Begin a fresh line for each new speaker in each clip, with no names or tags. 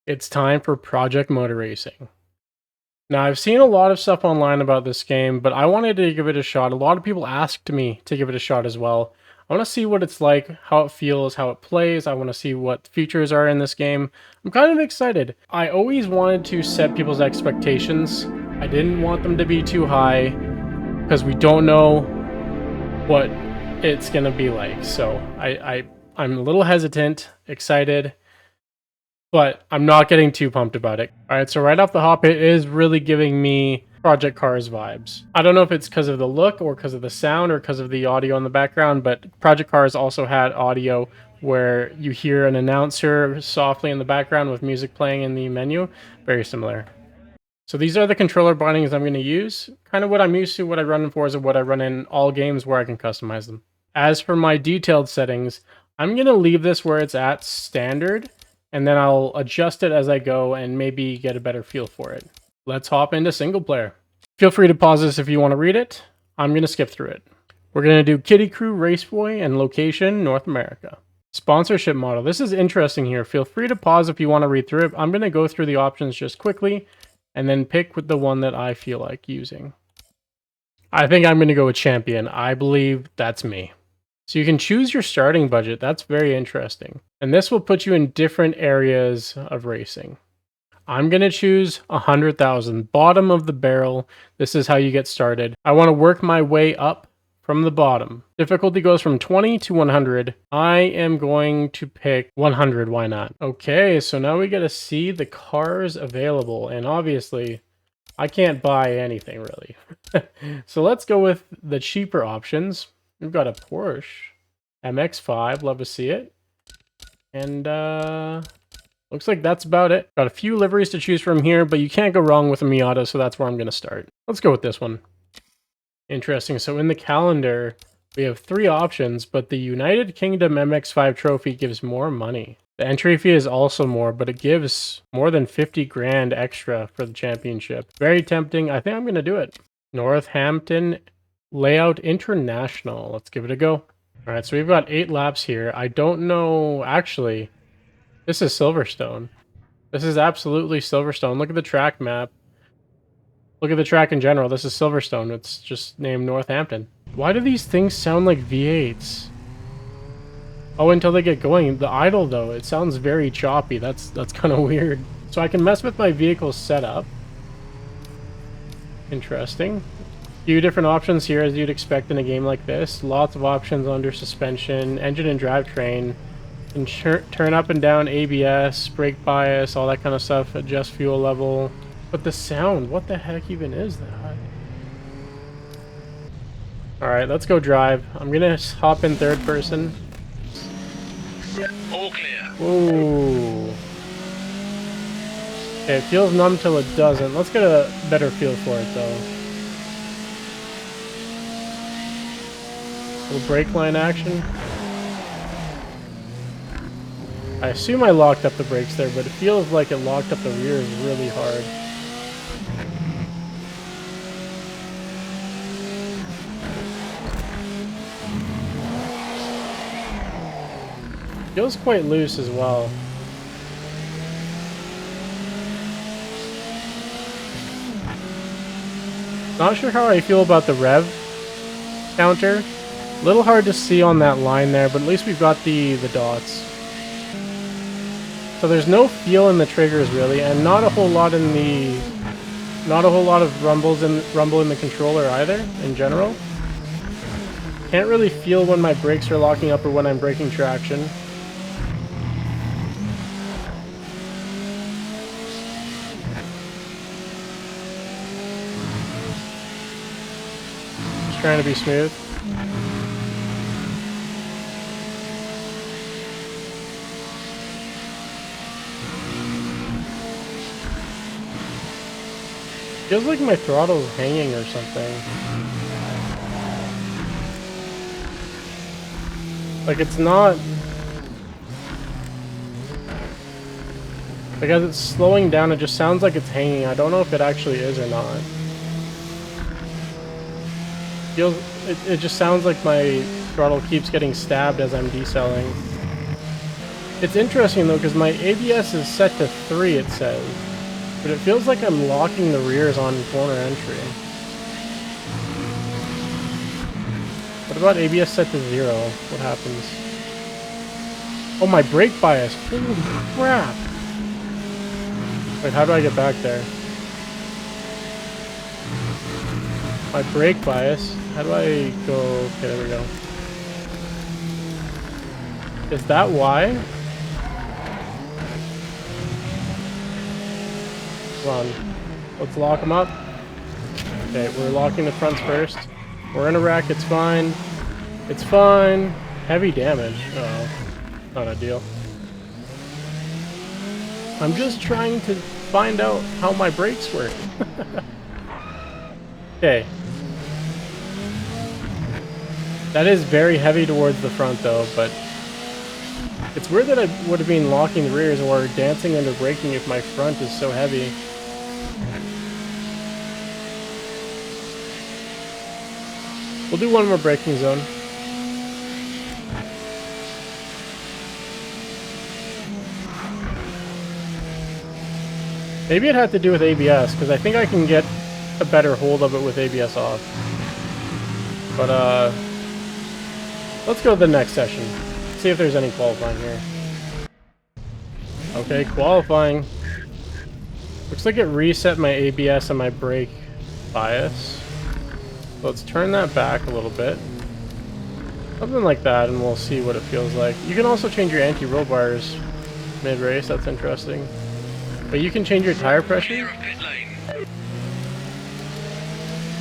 It's time for Project Motor Racing. Now, I've seen a lot of stuff online about this game, but I wanted to give it a shot. A lot of people asked me to give it a shot as well. I want to see what it's like, how it feels, how it plays. I want to see what features are in this game. I'm kind of excited. I always wanted to set people's expectations. I didn't want them to be too high because we don't know what it's going to be like. So I'm a little hesitant, excited, but I'm not getting too pumped about it. All right, so right off the hop, it is really giving me Project Cars vibes. I don't know if it's because of the look or because of the sound or because of the audio in the background, but Project Cars also had audio where you hear an announcer softly in the background with music playing in the menu. Very similar. So these are the controller bindings I'm going to use. Kind of what I'm used to, what I run in Forza, what I run in all games where I can customize them. As for my detailed settings, I'm going to leave this where it's at standard, and then I'll adjust it as I go and maybe get a better feel for it. Let's hop into single player. Feel free to pause this if you want to read it. I'm going to skip through it. We're going to do Kitty Crew Raceboy and location North America. Sponsorship model. This is interesting here. Feel free to pause if you want to read through it. I'm going to go through the options just quickly and then pick with the one that I feel like using. I think I'm going to go with Champion. I believe that's me. So you can choose your starting budget. That's very interesting. And this will put you in different areas of racing. I'm going to choose 100,000, bottom of the barrel. This is how you get started. I want to work my way up from the bottom. Difficulty goes from 20 to 100. I am going to pick 100. Why not? Okay, so now we get to see the cars available. And obviously, I can't buy anything really. So let's go with the cheaper options. We've got a Porsche MX-5, love to see it. And looks like that's about it. Got a few liveries to choose from here, but you can't go wrong with a Miata, so that's where I'm going to start. Let's go with this one. Interesting. So in the calendar, we have 3 options, but the United Kingdom MX-5 trophy gives more money. The entry fee is also more, but it gives more than 50 grand extra for the championship. Very tempting. I think I'm going to do it. Northampton Layout International. Let's give it a go. All right, so we've got 8 laps here. I don't know. Actually, this is Silverstone. This is absolutely Silverstone. Look at the track map. Look at the track in general. This is Silverstone. It's just named Northampton. Why do these things sound like V8s? Oh, until they get going. The idle, though, it sounds very choppy. That's kind of weird. So I can mess with my vehicle setup. Interesting. Few different options here as you'd expect in a game like this. Lots of options under suspension, engine and drivetrain, and turn up and down ABS, brake bias, all that kind of stuff, adjust fuel level. But the sound, what the heck even is that? Alright, let's go drive. I'm gonna hop in third person.
All clear.
Ooh. Okay, it feels numb till it doesn't. Let's get a better feel for it though. Little brake line action. I assume I locked up the brakes there, but it feels like it locked up the rears really hard. Feels quite loose as well. Not sure how I feel about the rev counter. A little hard to see on that line there, but at least we've got the dots. So there's no feel in the triggers really, and not a whole lot in the, not a whole lot of rumble in the controller either in general. Can't really feel when my brakes are locking up or when I'm breaking traction. Just trying to be smooth. Feels like my throttle's hanging or something. Like it's not... Like as it's slowing down, it just sounds like it's hanging. I don't know if it actually is or not. It just sounds like my throttle keeps getting stabbed as I'm decelling. It's interesting though, because my ABS is set to 3, it says. But it feels like I'm locking the rears on corner entry. What about ABS set to 0? What happens? Oh, my brake bias. Holy crap. Wait, how do I get back there? My brake bias. How do I go? Okay, there we go. Is that why? Come on. Let's lock them up. Okay, we're locking the fronts first. We're in a wreck. It's fine. It's fine. Heavy damage. Uh-oh. Not ideal. I'm just trying to find out how my brakes work. Okay. That is very heavy towards the front though, but it's weird that I would have been locking the rears or dancing under braking if my front is so heavy. We'll do one more braking zone. Maybe it had to do with ABS, because I think I can get a better hold of it with ABS off. But, let's go to the next session. See if there's any qualifying here. Okay, qualifying. Looks like it reset my ABS and my brake bias. So let's turn that back a little bit. Something like that, and we'll see what it feels like. You can also change your anti-roll bars mid-race, that's interesting. But you can change your tire pressure?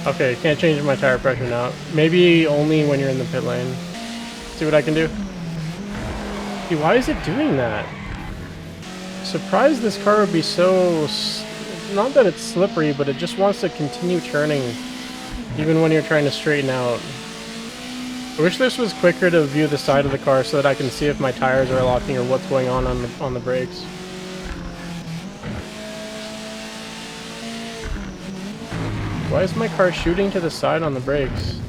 Okay, can't change my tire pressure now. Maybe only when you're in the pit lane. See what I can do? See, why is it doing that? Surprised this car would be so... Not that it's slippery, but it just wants to continue turning even when you're trying to straighten out. I wish this was quicker to view the side of the car so that I can see if my tires are locking or what's going on the brakes. Why is my car shooting to the side on the brakes?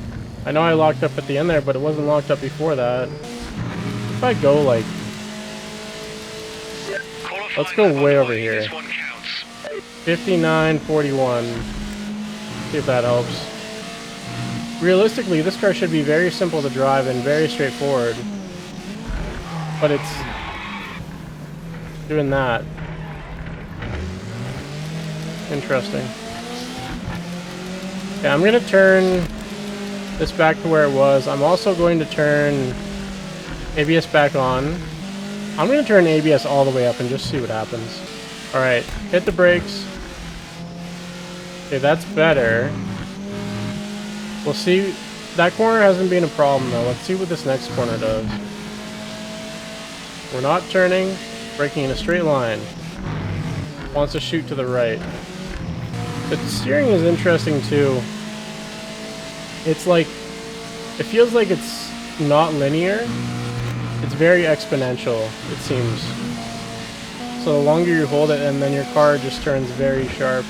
I know I locked up at the end there, but it wasn't locked up before that. If I go like... Let's go way over here. 59.41. See if that helps. Realistically, this car should be very simple to drive and very straightforward. But it's doing that. Interesting. Okay, I'm going to turn this back to where it was. I'm also going to turn ABS back on. I'm going to turn ABS all the way up and just see what happens. Alright, hit the brakes. Okay, that's better. We'll see. That corner hasn't been a problem though. Let's see what this next corner does. We're not turning, braking in a straight line. Wants to shoot to the right. The steering is interesting too. It's like, it feels like it's not linear. It's very exponential, it seems. So the longer you hold it, and then your car just turns very sharp.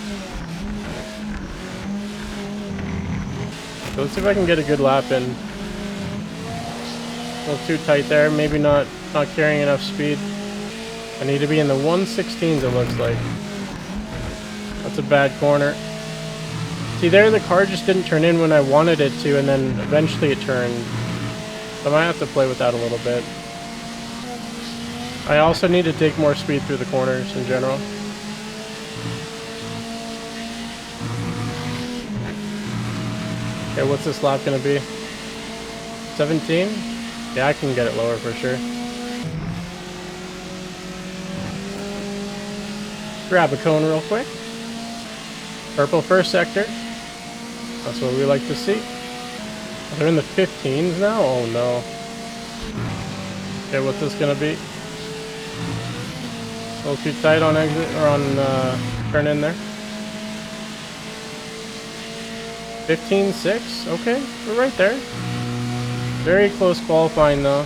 So let's see if I can get a good lap in. A little too tight there, maybe not carrying enough speed. I need to be in the 116s it looks like. That's a bad corner. See there, the car just didn't turn in when I wanted it to, and then eventually it turned. So I might have to play with that a little bit. I also need to take more speed through the corners in general. Okay, what's this lap gonna be? 17? Yeah, I can get it lower for sure. Grab a cone real quick. Purple first sector. That's what we like to see. They're in the 15s now? Oh no. Okay, what's this gonna be? A little too tight on exit, or on turn in there. 15.6? Okay, we're right there. Very close qualifying though.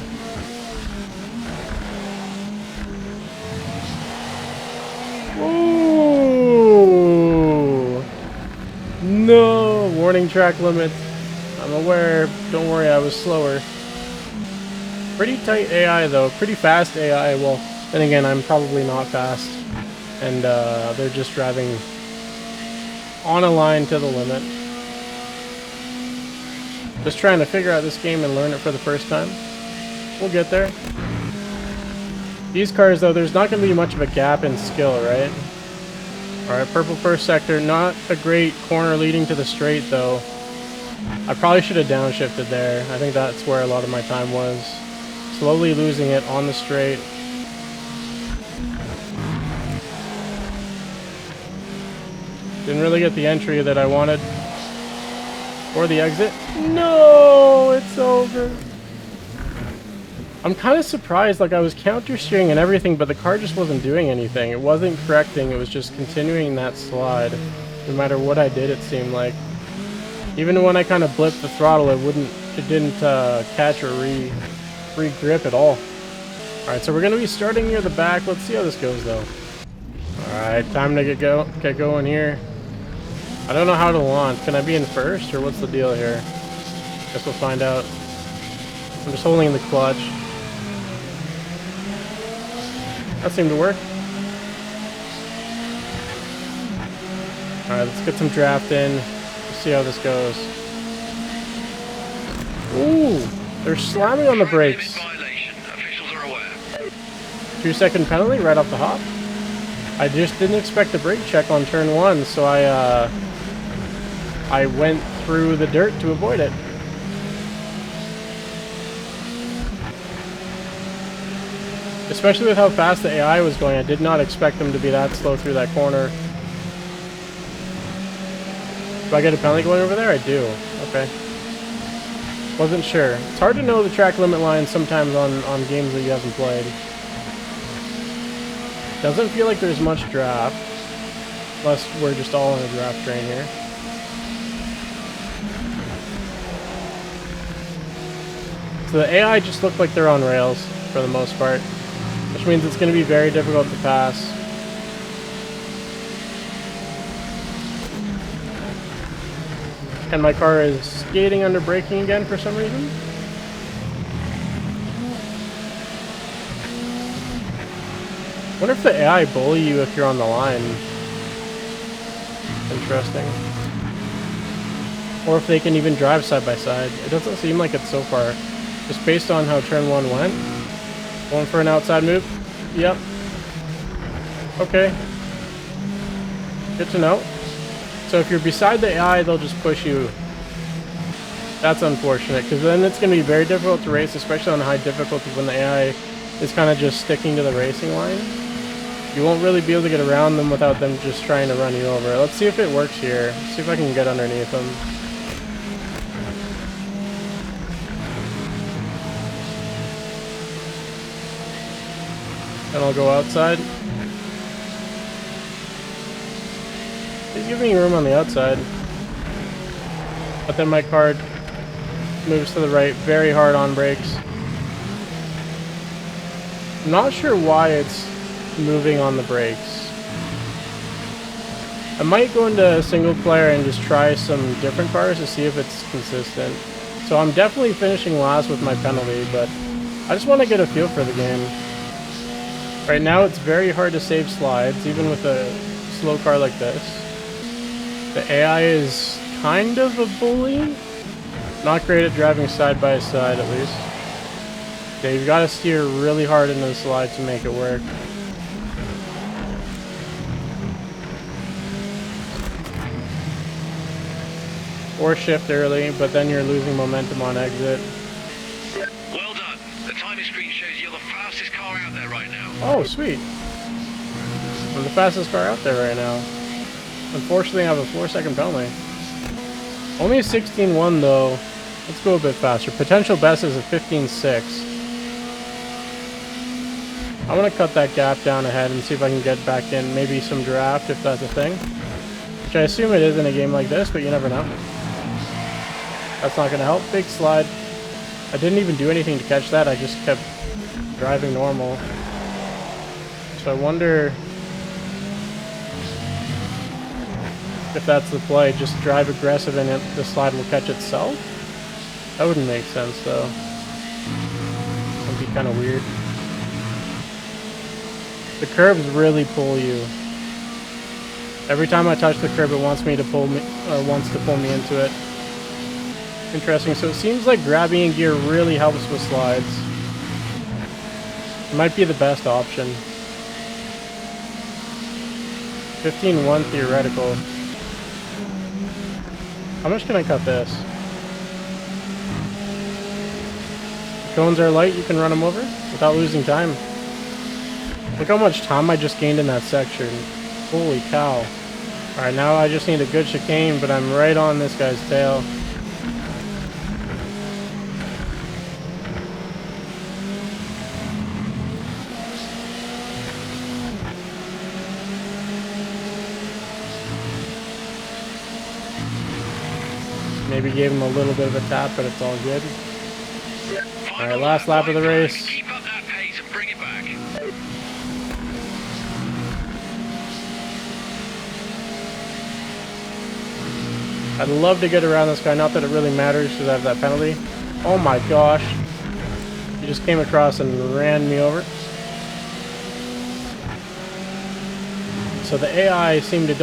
Ooh! No! Warning track limit. I'm aware. Don't worry, I was slower. Pretty tight AI though, pretty fast AI. Well, then again, I'm probably not fast. And they're just driving on a line to the limit. Just trying to figure out this game and learn it for the first time. We'll get there. These cars though, there's not going to be much of a gap in skill, right? Alright, purple first sector. Not a great corner leading to the straight though. I probably should have downshifted there. I think that's where a lot of my time was. Slowly losing it on the straight. Didn't really get the entry that I wanted. Or the exit. No, it's over. I'm kind of surprised, like I was counter steering and everything, but the car just wasn't doing anything. It wasn't correcting, it was just continuing that slide. No matter what I did, it seemed like. Even when I kind of blipped the throttle, it didn't catch or re-grip at all. Alright, so we're going to be starting near the back. Let's see how this goes though. Alright, time to get going here. I don't know how to launch. Can I be in first, or what's the deal here? Guess we'll find out. I'm just holding the clutch. That seemed to work. Alright, let's get some draft in. Let's see how this goes. Ooh! They're slamming on the brakes. 2-second penalty right off the hop. I just didn't expect the brake check on turn 1, so I went through the dirt to avoid it. Especially with how fast the AI was going, I did not expect them to be that slow through that corner. Do I get a penalty going over there? I do. Okay. Wasn't sure. It's hard to know the track limit line sometimes on games that you haven't played. Doesn't feel like there's much draft. Unless we're just all in a draft train here. So the AI just look like they're on rails for the most part. Which means it's going to be very difficult to pass. And my car is skating under braking again for some reason. Wonder if the AI bully you if you're on the line. Interesting. Or if they can even drive side by side. It doesn't seem like it so far. Just based on how turn 1 went. Going for an outside move. Yep. Okay. Good to know. So if you're beside the AI, they'll just push you. That's unfortunate, because then it's going to be very difficult to race, especially on high difficulty when the AI is kind of just sticking to the racing line. You won't really be able to get around them without them just trying to run you over. Let's see if it works here. See if I can get underneath them. And I'll go outside. He's giving me room on the outside. But then my car moves to the right very hard on brakes. I'm not sure why it's moving on the brakes. I might go into single player and just try some different cars to see if it's consistent. So I'm definitely finishing last with my penalty, but I just want to get a feel for the game. Right now it's very hard to save slides, even with a slow car like this. The AI is kind of a bully. Not great at driving side by side, at least. Yeah, you've got to steer really hard into the slide to make it work. Or shift early, but then you're losing momentum on exit.
Well done. The timing screen shows you're the fastest car out there right now.
Oh, sweet. I'm the fastest car out there right now. Unfortunately, I have a 4-second penalty. Only a 16.1 though. Let's go a bit faster. Potential best is a 15.6. I'm going to cut that gap down ahead and see if I can get back in. Maybe some draft if that's a thing. Which I assume it is in a game like this, but you never know. That's not going to help. Big slide. I didn't even do anything to catch that. I just kept driving normal. So I wonder if that's the play. Just drive aggressive and the slide will catch itself? That wouldn't make sense though. I'm kind of weird. The curbs really pull you. Every time I touch the curb, it wants to pull me into it. Interesting. So it seems like grabbing in gear really helps with slides. It might be the best option. 15-1 theoretical. How much can I cut this? The cones are light, you can run them over without losing time. Look how much time I just gained in that section. Holy cow. Alright, now I just need a good chicane, but I'm right on this guy's tail. Maybe gave him a little bit of a tap, but it's all good. Alright, last lap of the race.
Keep up that pace and bring it back.
I'd love to get around this guy, not that it really matters because I have that penalty. Oh my gosh. He just came across and ran me over. So the AI seem to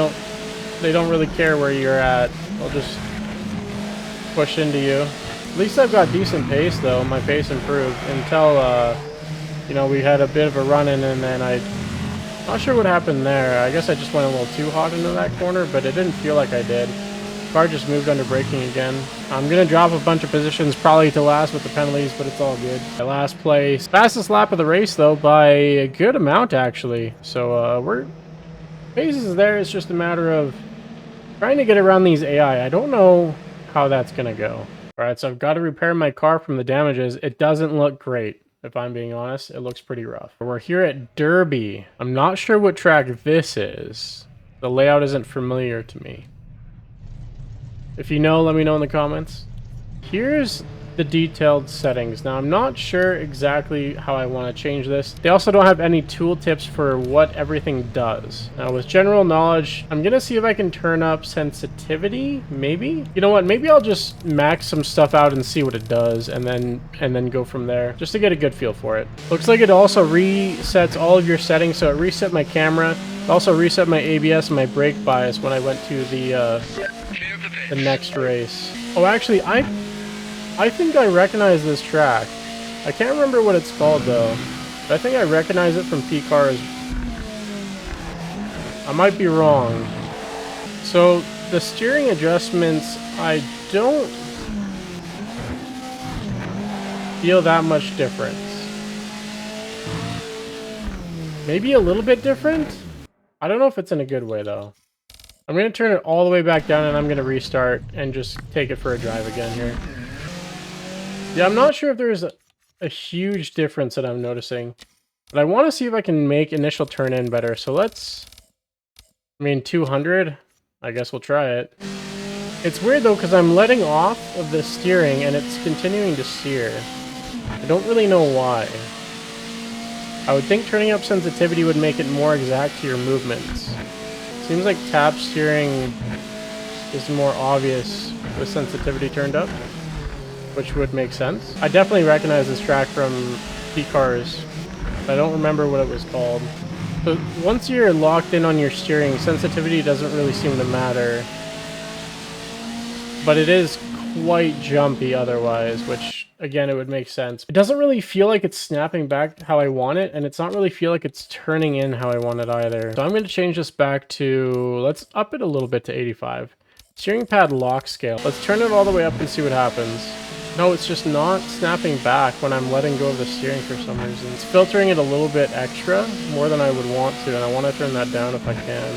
they don't really care where you're at. They'll just push into you. At least I've got decent pace though. My pace improved until you know, we had a bit of a run-in, and then not sure what happened there. I guess I just went a little too hot into that corner, but it didn't feel like I did. Car just moved under braking again. I'm gonna drop a bunch of positions probably to last with the penalties, but it's all good. My last place. Fastest lap of the race though by a good amount actually. So we're pace is there. It's just a matter of trying to get around these AI. I don't know how that's gonna go. Alright, so I've got to repair my car from the damages. It doesn't look great, if I'm being honest. It looks pretty rough. We're here at Derby. I'm not sure what track this is. The layout isn't familiar to me. If you know, let me know in the comments. Here's the detailed settings. Now, I'm not sure exactly how I want to change this. They also don't have any tooltips for what everything does. Now, with general knowledge, I'm going to see if I can turn up sensitivity, maybe? You know what? Maybe I'll just max some stuff out and see what it does, and then go from there, just to get a good feel for it. Looks like it also resets all of your settings, so it reset my camera. It also reset my ABS and my brake bias when I went to the next race. Oh, actually, I think I recognize this track. I can't remember what it's called though. But I think I recognize it from P-Cars. I might be wrong. So the steering adjustments, I don't feel that much difference. Maybe a little bit different? I don't know if it's in a good way though. I'm going to turn it all the way back down, and I'm going to restart and just take it for a drive again here. Yeah, I'm not sure if there's a huge difference that I'm noticing, but I want to see if I can make initial turn-in better. So let's, 200. I guess we'll try it. It's weird though, because I'm letting off of the steering and it's continuing to steer. I don't really know why. I would think turning up sensitivity would make it more exact to your movements. Seems like tap steering is more obvious with sensitivity turned up, which would make sense. I definitely recognize this track from P-Cars. I don't remember what it was called. So once you're locked in on your steering, sensitivity doesn't really seem to matter. But it is quite jumpy otherwise, which, again, it would make sense. It doesn't really feel like it's snapping back how I want it, and it's not really feel like it's turning in how I want it either. So I'm going to change this back to, let's up it a little bit to 85. Steering pad lock scale. Let's turn it all the way up and see what happens. No, it's just not snapping back when I'm letting go of the steering for some reason. It's filtering it a little bit extra, more than I would want to, and I want to turn that down if I can.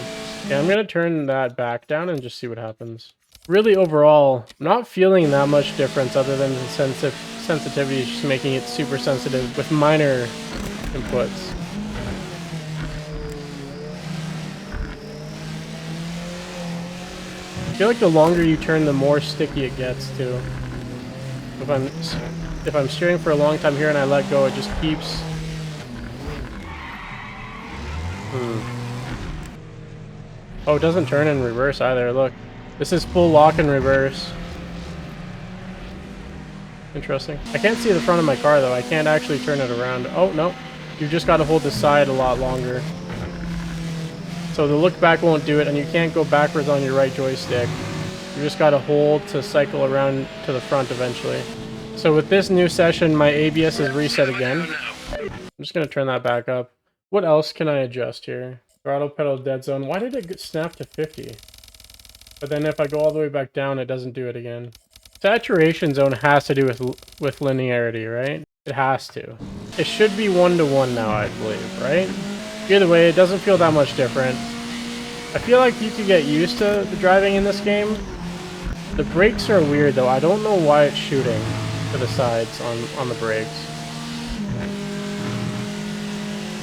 Yeah, I'm going to turn that back down and just see what happens. Really, overall, I'm not feeling that much difference other than the sensitivity is just making it super sensitive with minor inputs. I feel like the longer you turn, the more sticky it gets too. If I'm steering for a long time here and I let go, it just keeps... Oh, it doesn't turn in reverse either, look. This is full lock and reverse. Interesting. I can't see the front of my car though. I can't actually turn it around. Oh, no. You've just got to hold the side a lot longer. So the look back won't do it, and you can't go backwards on your right joystick. You just got to hold to cycle around to the front eventually. So with this new session, my ABS is reset again. I'm just going to turn that back up. What else can I adjust here? Throttle pedal dead zone. Why did it snap to 50? But then if I go all the way back down, it doesn't do it again. Saturation zone has to do with linearity, right? It has to. It should be 1-to-1 now, I believe, right? Either way, it doesn't feel that much different. I feel like you could get used to the driving in this game. The brakes are weird though. I don't know why it's shooting to the sides on the brakes.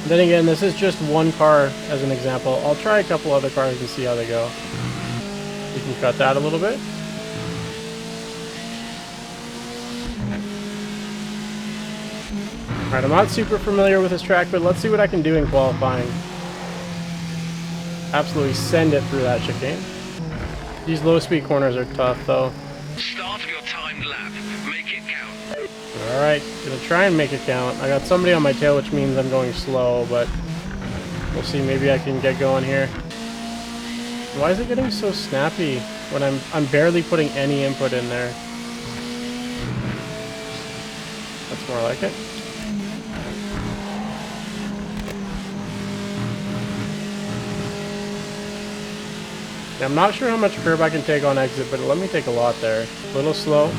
Then again, this is just one car as an example. I'll try a couple other cars and see how they go. You can cut that a little bit. Alright, I'm not super familiar with this track, but let's see what I can do in qualifying. Absolutely send it through that chicane. These low-speed corners are tough, though.
Start of your timed lap. Make it count.
Alright, gonna try and make it count. I got somebody on my tail, which means I'm going slow, but we'll see. Maybe I can get going here. Why is it getting so snappy when I'm barely putting any input in there? That's more like it. Yeah, I'm not sure how much curb I can take on exit, but let me take a lot there. A little slow.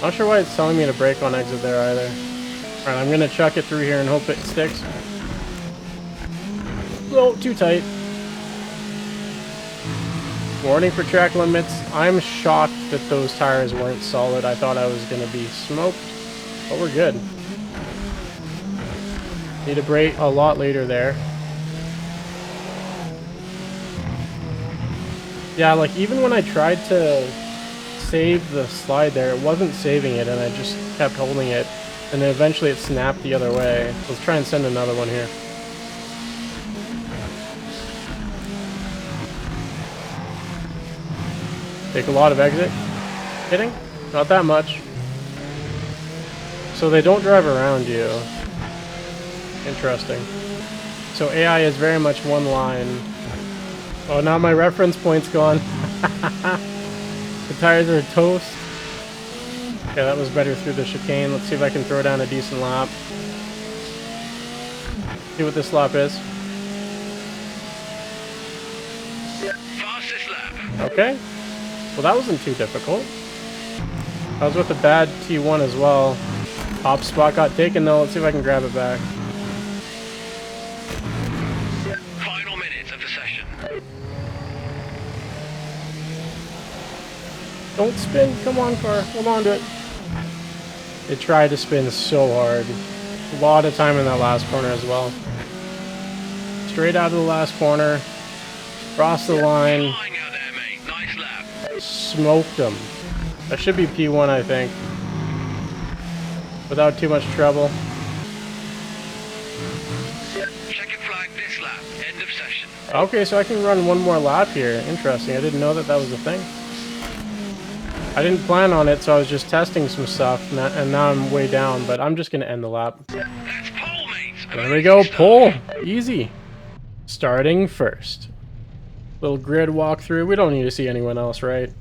Not sure why it's telling me to brake on exit there either. Alright, I'm gonna chuck it through here and hope it sticks. Oh, too tight. Warning for track limits. I'm shocked that those tires weren't solid. I thought I was gonna be smoked, but we're good. Need to brake a lot later there. Yeah, like even when I tried to save the slide there, it wasn't saving it and I just kept holding it. And then eventually it snapped the other way. Let's try and send another one here. Take a lot of exit. Kidding? Not that much. So they don't drive around you. Interesting. So AI is very much one line. Oh, now my reference point's gone. The tires are toast. Okay, that was better through the chicane. Let's see if I can throw down a decent lap. See what this lap is.
Fastest lap.
Okay. Well, that wasn't too difficult. I was with a bad T1 as well. Top spot got taken though. Let's see if I can grab it back.
Final minutes of the session.
Don't spin. Come on, car. Hold on to it. It tried to spin so hard. A lot of time in that last corner as well. Straight out of the last corner. Cross the line.
Flying out there, mate. Nice lap.
Smoked them. That should be P1, I think. Without too much trouble.
Checkered flag this lap. End of session.
Okay, so I can run one more lap here. Interesting. I didn't know that that was a thing. I didn't plan on it, so I was just testing some stuff, and now I'm way down, but I'm just going to end the lap.
That's pole, mate.
There we go, pole. Easy. Starting first. Little grid walkthrough. We don't need to see anyone else, right?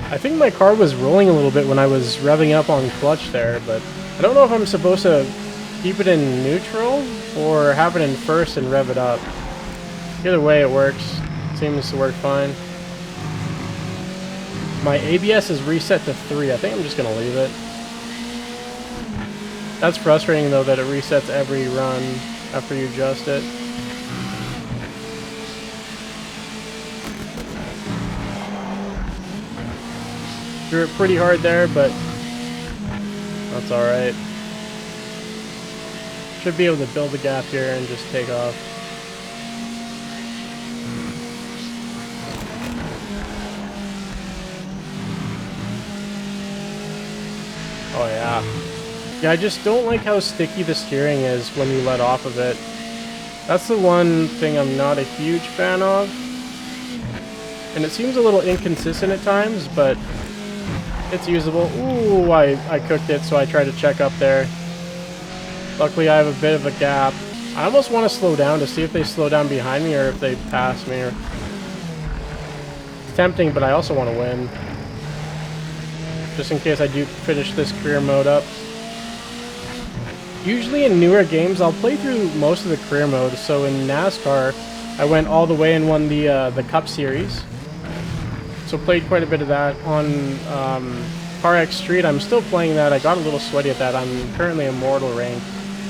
I think my car was rolling a little bit when I was revving up on clutch there, but I don't know if I'm supposed to keep it in neutral or have it in first and rev it up. Either way it works. Seems to work fine. My ABS is reset to 3. I think I'm just going to leave it. That's frustrating though that it resets every run after you adjust it. Threw it pretty hard there, but that's alright. Should be able to build a gap here and just take off. Oh yeah. Yeah, I just don't like how sticky the steering is when you let off of it. That's the one thing I'm not a huge fan of. and it seems a little inconsistent at times, but it's usable. Ooh, I cooked it, so I tried to check up there. Luckily, I have a bit of a gap. I almost want to slow down to see if they slow down behind me or if they pass me. It's tempting, but I also want to win. Just in case I do finish this career mode up. Usually in newer games, I'll play through most of the career mode. So in NASCAR, I went all the way and won the Cup Series. So played quite a bit of that. On CarX Street, I'm still playing that. I got a little sweaty at that. I'm currently Immortal rank.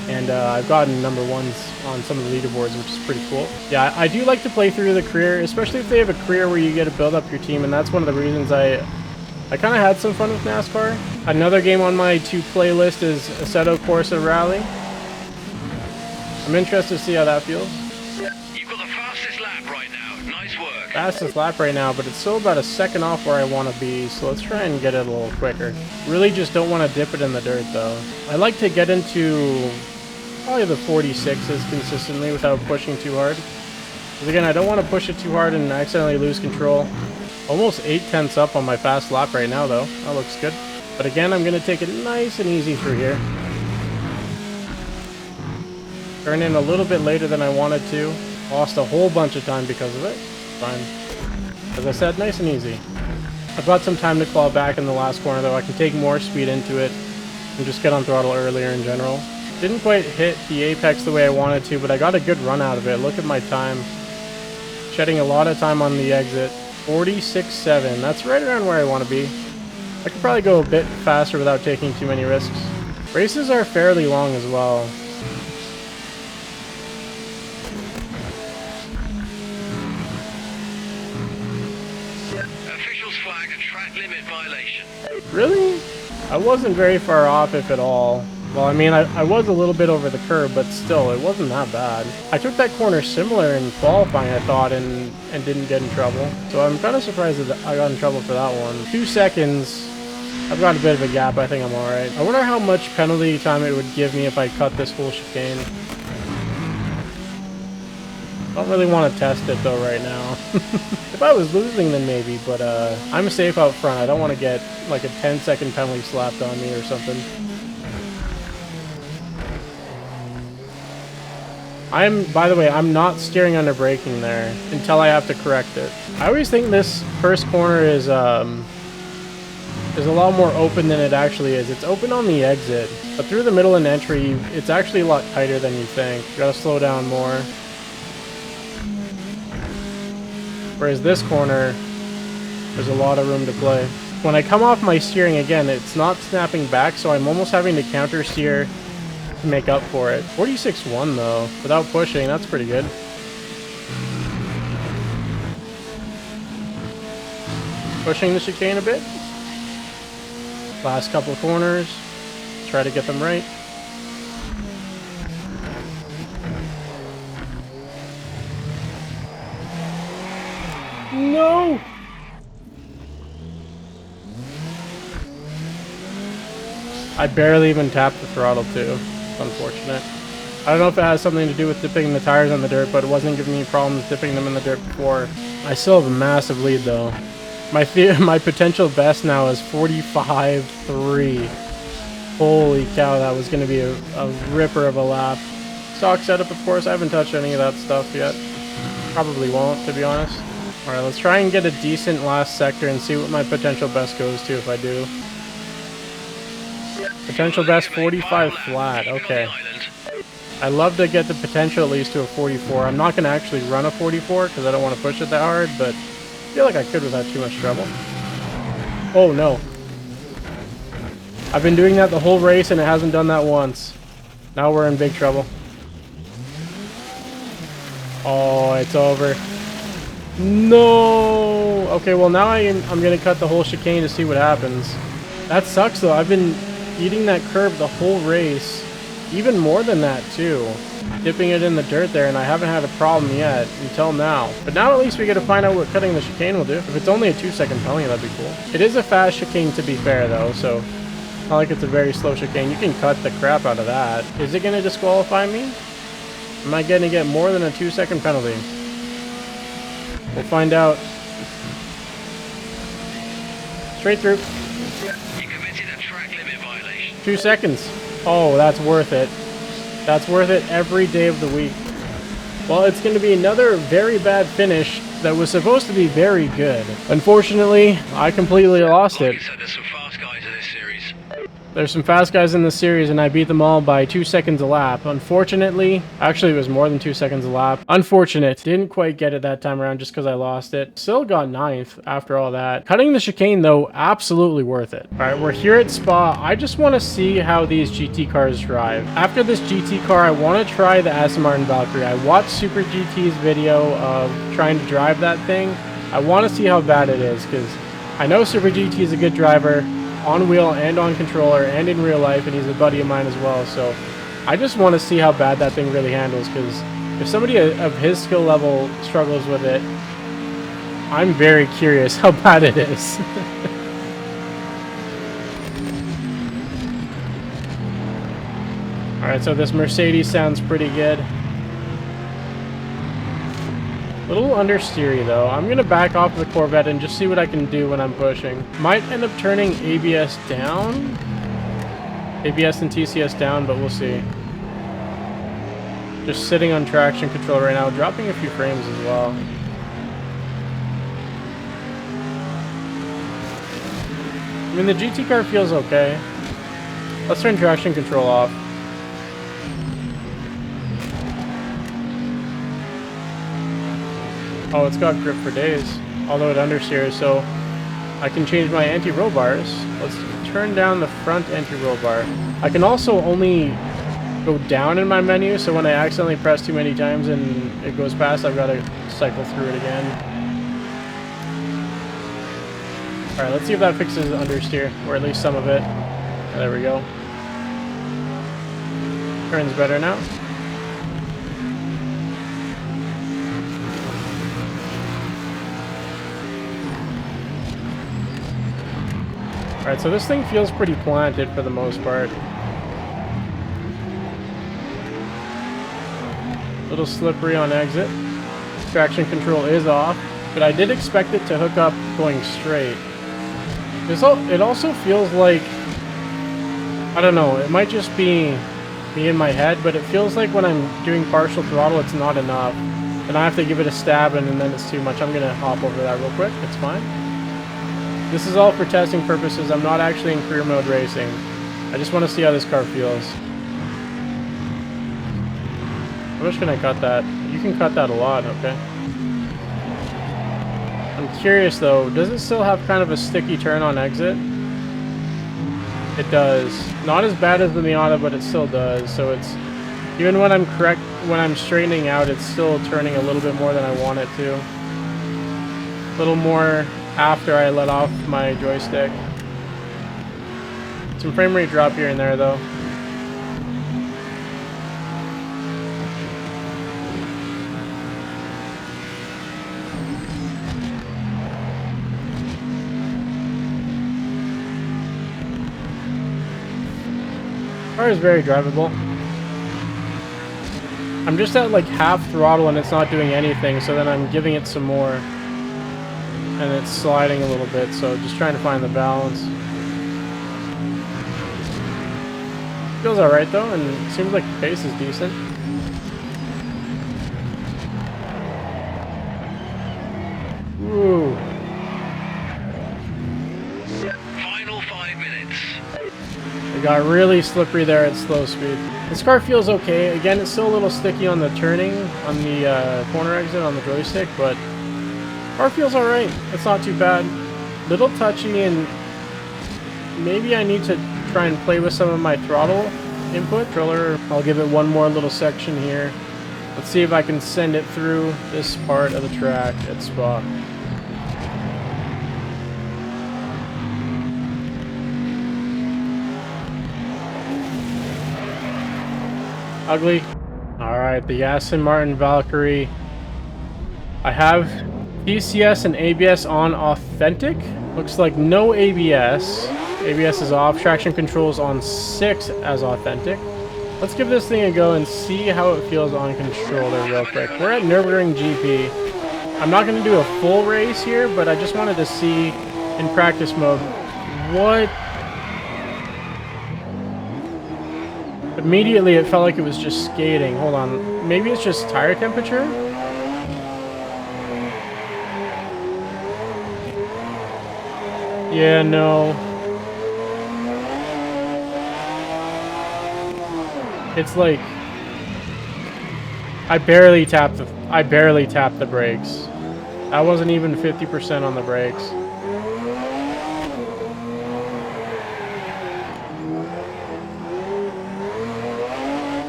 And I've gotten number ones on some of the leaderboards, which is pretty cool. Yeah, I do like to play through the career, especially if they have a career where you get to build up your team. And that's one of the reasons I kind of had some fun with NASCAR. Another game on my to-play list is Assetto Corsa Rally. I'm interested to see how that feels.
You've got the fastest lap right now. Nice work.
Fastest lap right now, but it's still about a second off where I want to be, so let's try and get it a little quicker. Really just don't want to dip it in the dirt, though. I like to get into probably the 46s consistently without pushing too hard. Because again, I don't want to push it too hard and accidentally lose control. Almost 8/10 up on my fast lap right now, though. That looks good. But again, I'm going to take it nice and easy through here. Turn in a little bit later than I wanted to. Lost a whole bunch of time because of it. Fine. As I said, nice and easy. I've got some time to claw back in the last corner, though. I can take more speed into it and just get on throttle earlier in general. Didn't quite hit the apex the way I wanted to, but I got a good run out of it. Look at my time. Shedding a lot of time on the exit. 46.7. That's right around where I want to be. I could probably go a bit faster without taking too many risks. Races are fairly long as well.
Officials flagged a track limit violation.
Really? I wasn't very far off, if at all. Well, I mean, I was a little bit over the curb, but still, it wasn't that bad. I took that corner similar in qualifying, I thought, and didn't get in trouble. So I'm kind of surprised that I got in trouble for that one. 2 seconds. I've got a bit of a gap. I think I'm alright. I wonder how much penalty time it would give me if I cut this whole chicane. Don't really want to test it, though, right now. If I was losing, then maybe, but I'm safe out front. I don't want to get, like, a 10-second penalty slapped on me or something. By the way, I'm not steering under braking there until I have to correct it. I always think this first corner is a lot more open than it actually is. It's open on the exit, but through the middle and entry, it's actually a lot tighter than you think. You gotta slow down more. Whereas this corner, there's a lot of room to play. When I come off my steering again, it's not snapping back, so I'm almost having to counter steer to make up for it. 46.1 though, without pushing, that's pretty good. Pushing the chicane a bit. Last couple of corners. Try to get them right. No! I barely even tapped the throttle too. Unfortunate. I don't know if it has something to do with dipping the tires in the dirt, but it wasn't giving me problems dipping them in the dirt before. I still have a massive lead though. My potential best now is 45.3. Holy cow, that was going to be a ripper of a lap. Stock setup, of course. I haven't touched any of that stuff yet. Probably won't, to be honest. Alright, let's try and get a decent last sector and see what my potential best goes to if I do. Potential best 45 flat, okay. I'd love to get the potential at least to a 44. I'm not going to actually run a 44 because I don't want to push it that hard, but I feel like I could without too much trouble. Oh no. I've been doing that the whole race and it hasn't done that once. Now we're in big trouble. Oh, it's over. No! Okay, well now I'm going to cut the whole chicane to see what happens. That sucks though. I've been eating that curb the whole race. Even more than that too. Dipping it in the dirt there, and I haven't had a problem yet until now. But now at least we get to find out what cutting the chicane will do. If it's only a 2-second penalty, that'd be cool. It is a fast chicane to be fair though, so not like it's a very slow chicane. You can cut the crap out of that. Is it going to disqualify me? Am I going to get more than a 2-second penalty? We'll find out. Straight through.
You committed a track limit violation.
2 seconds. Oh, that's worth it. That's worth it every day of the week. Well, it's going to be another very bad finish that was supposed to be very good. Unfortunately, I completely lost
Like
it.
you said, there's some fast guys in this series.
There's some fast guys in the series, and I beat them all by 2 seconds a lap. Unfortunately, actually it was more than 2 seconds a lap. Unfortunate. Didn't quite get it that time around just because I lost it. Still got 9th after all that. Cutting the chicane, though, absolutely worth it. All right, we're here at Spa. I just want to see how these GT cars drive. After this GT car, I want to try the Aston Martin Valkyrie. I watched Super GT's video of trying to drive that thing. I want to see how bad it is, because I know Super GT is a good driver on wheel and on controller and in real life, and he's a buddy of mine as well, so I just want to see how bad that thing really handles, because if somebody of his skill level struggles with it, I'm very curious how bad it is. Alright, so this Mercedes sounds pretty good. Little understeery though. I'm gonna back off the Corvette and just see what I can do when I'm pushing. Might end up turning ABS down. ABS and TCS down, but we'll see. Just sitting on traction control right now, dropping a few frames as well. I mean, the GT car feels okay. Let's turn traction control off. Oh, it's got grip for days, although it understeers, so I can change my anti-roll bars. Let's turn down the front anti-roll bar. I can also only go down in my menu, so when I accidentally press too many times and it goes past, I've got to cycle through it again. Alright, let's see if that fixes understeer, or at least some of it. There we go. Turns better now. Alright, so this thing feels pretty planted for the most part. A little slippery on exit. Traction control is off, but I did expect it to hook up going straight. It also feels like, I don't know, it might just be me in my head, but it feels like when I'm doing partial throttle, it's not enough. And I have to give it a stab, and then it's too much. I'm going to hop over that real quick. It's fine. This is all for testing purposes. I'm not actually in career mode racing. I just want to see how this car feels. How much can I cut that? You can cut that a lot, okay. I'm curious though, does it still have kind of a sticky turn on exit? It does. Not as bad as the Miata, but it still does. So it's, even when I'm straightening out, it's still turning a little bit more than I want it to. A little more after I let off my joystick. Some frame rate drop here and there though. Car is very drivable. I'm just at like half throttle and it's not doing anything, so then I'm giving it some more. And it's sliding a little bit, so just trying to find the balance. Feels alright though, and it seems like the pace is decent. Ooh.
Final 5 minutes.
It got really slippery there at slow speed. This car feels okay. Again, it's still a little sticky on the turning, on the corner exit on the joystick, but car feels alright. It's not too bad. Little touchy, and maybe I need to try and play with some of my throttle input. Controller, I'll give it one more little section here. Let's see if I can send it through this part of the track at Spa. Ugly. Alright, the Aston Martin Valkyrie. I have TCS and ABS on authentic. Looks like no ABS. ABS is off. Traction controls on 6 as authentic. Let's give this thing a go and see how it feels on controller real quick. We're at Nürburgring GP. I'm not going to do a full race here, but I just wanted to see in practice mode. What? Immediately it felt like it was just skating. Hold on. Maybe it's just tire temperature? Yeah, no. It's like I barely tapped the brakes. I wasn't even 50% on the brakes.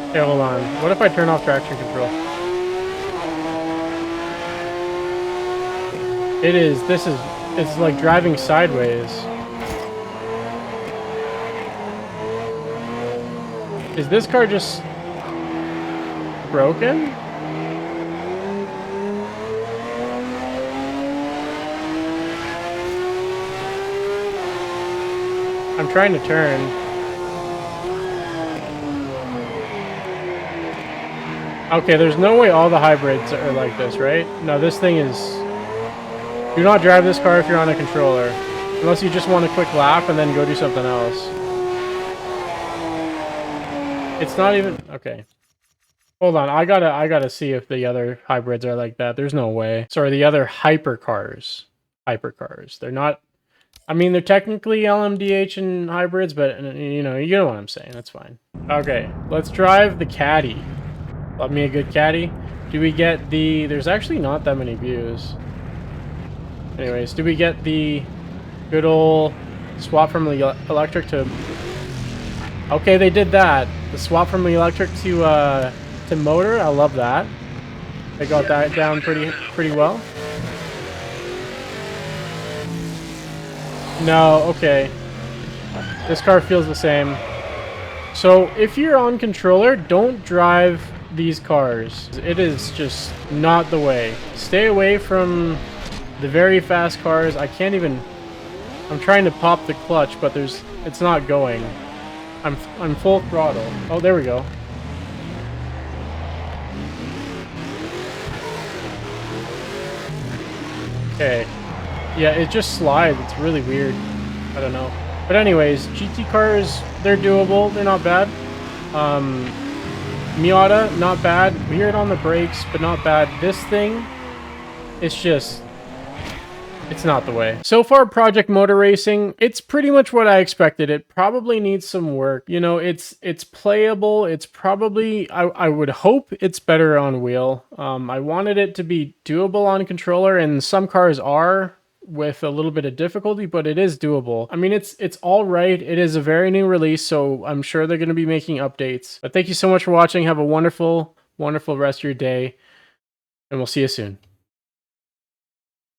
Okay, hold on. What if I turn off traction control? It's like driving sideways. Is this car just broken? I'm trying to turn. Okay, there's no way all the hybrids are like this, right? No, this thing is... Do not drive this car if you're on a controller. Unless you just want a quick lap and then go do something else. It's not even... Okay. Hold on, I gotta see if the other hybrids are like that. There's no way. Sorry, the other hypercars. Hypercars. They're not... I mean, they're technically LMDH and hybrids, but, you know what I'm saying. That's fine. Okay, let's drive the Caddy. Love me a good Caddy. Do we get the... There's actually not that many views. Anyways, do we get the good old swap from the electric to... Okay, they did that. The swap from the electric to motor. I love that. They got that down pretty well. No, okay. This car feels the same. So if you're on controller, don't drive these cars. It is just not the way. Stay away from the very fast cars. I can't even... I'm trying to pop the clutch, but it's not going. I'm full throttle. Oh, there we go. Okay. Yeah, it just slides. It's really weird. I don't know. But anyways, GT cars, they're doable. They're not bad. Miata, not bad. Weird on the brakes, but not bad. This thing, it's just... It's not the way. So far, Project Motor Racing, it's pretty much what I expected. It probably needs some work. You know, it's playable. It's probably, I would hope it's better on wheel. I wanted it to be doable on controller, and some cars are with a little bit of difficulty, but it is doable. I mean, it's all right. It is a very new release, so I'm sure they're going to be making updates. But thank you so much for watching. Have a wonderful, wonderful rest of your day, and we'll see you soon.